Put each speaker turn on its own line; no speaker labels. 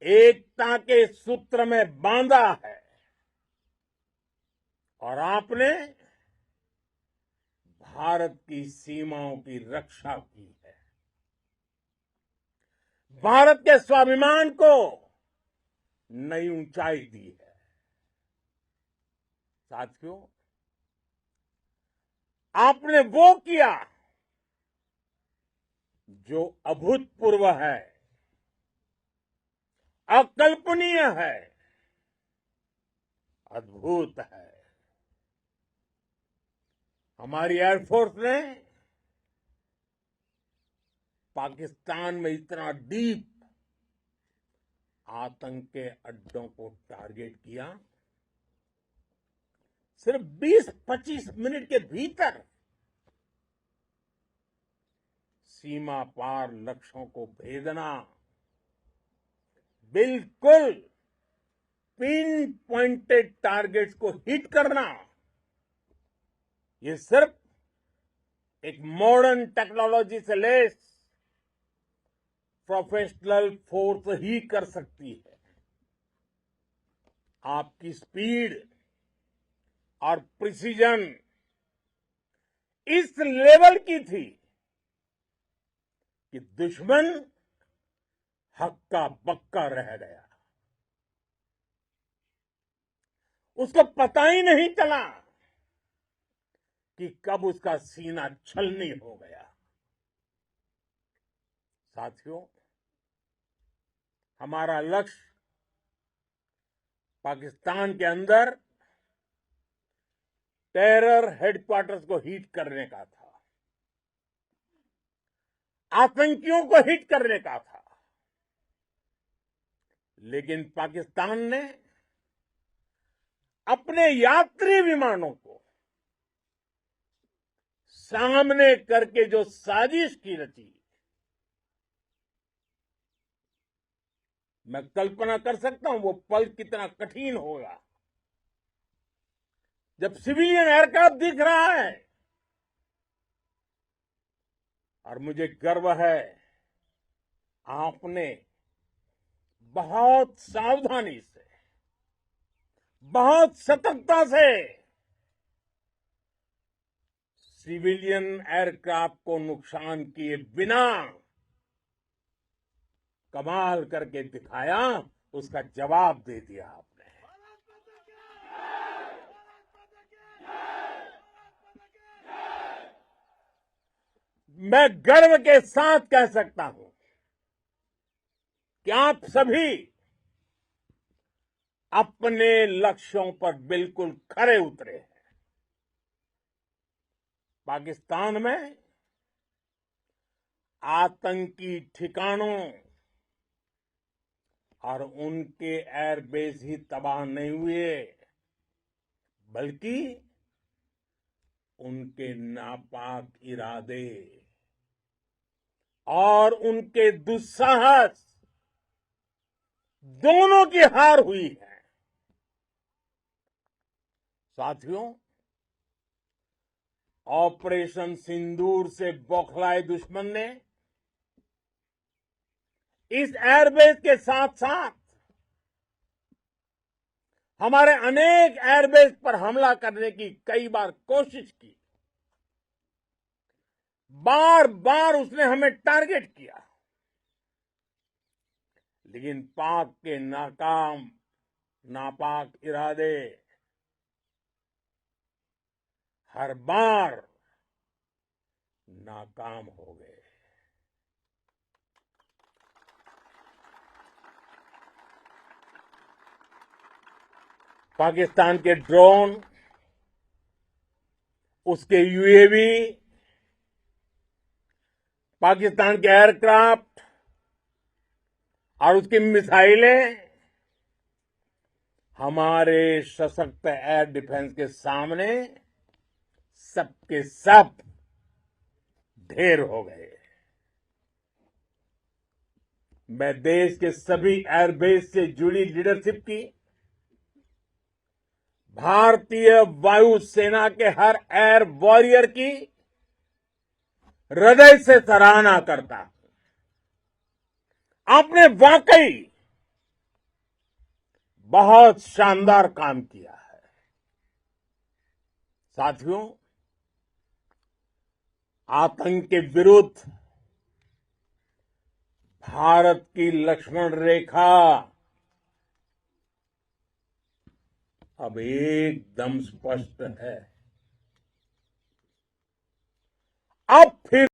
एकता के सूत्र में बांधा है और आपने भारत की सीमाओं की रक्षा की है। भारत के स्वाभिमान को नई ऊंचाई दी है। साथियों, आपने वो किया जो अभूतपूर्व है, अकल्पनीय है, अद्भुत है। हमारी एयरफोर्स ने पाकिस्तान में इतना डीप आतंक के अड्डों को टारगेट किया, सिर्फ 20-25 मिनट के भीतर सीमा पार लक्ष्यों को भेदना, बिल्कुल पिन पॉइंटेड टारगेट्स को हिट करना, ये सिर्फ एक मॉडर्न टेक्नोलॉजी से लेस प्रोफेशनल फोर्स ही कर सकती है। आपकी स्पीड और प्रिसीजन इस लेवल की थी कि दुश्मन हक्का बक्का रह गया। उसको पता ही नहीं चला कि कब उसका सीना छलनी हो गया। साथियों, हमारा लक्ष्य पाकिस्तान के अंदर टेरर हेडक्वार्टर्स को हिट करने का था, आतंकियों को हिट करने का था। लेकिन पाकिस्तान ने अपने यात्री विमानों को सामने करके जो साजिश की रची, मैं कल्पना कर सकता हूं वो पल कितना कठिन होगा जब सिविलियन एयरक्राफ्ट दिख रहा है। और मुझे गर्व है, आपने बहुत सावधानी से, बहुत सतर्कता से सिविलियन एयरक्राफ्ट को नुकसान किए बिना कमाल करके दिखाया, उसका जवाब दे दिया आपने। मैं गर्व के साथ कह सकता हूं कि आप सभी अपने लक्ष्यों पर बिल्कुल खरे उतरे हैं। पाकिस्तान में आतंकी ठिकानों और उनके एयरबेस ही तबाह नहीं हुए, बल्कि उनके नापाक इरादे और उनके दुस्साहस दोनों की हार हुई है। साथियों, ऑपरेशन सिंदूर से बौखलाए दुश्मन ने इस एयरबेस के साथ साथ हमारे अनेक एयरबेस पर हमला करने की कई बार कोशिश की। बार बार उसने हमें टारगेट किया, लेकिन पाक के नापाक इरादे हर बार नाकाम हो गए। पाकिस्तान के ड्रोन, उसके यूएवी, पाकिस्तान के एयरक्राफ्ट और उसकी मिसाइलें हमारे सशक्त एयर डिफेंस के सामने सबके सब ढेर हो गए। मैं देश के सभी एयरबेस से जुड़ी लीडरशिप की, भारतीय वायुसेना के हर एयर वॉरियर की हृदय से सराहना करता हूं। आपने वाकई बहुत शानदार काम किया है। साथियों, आतंक के विरुद्ध भारत की लक्ष्मण रेखा अब एकदम स्पष्ट है। अब फिर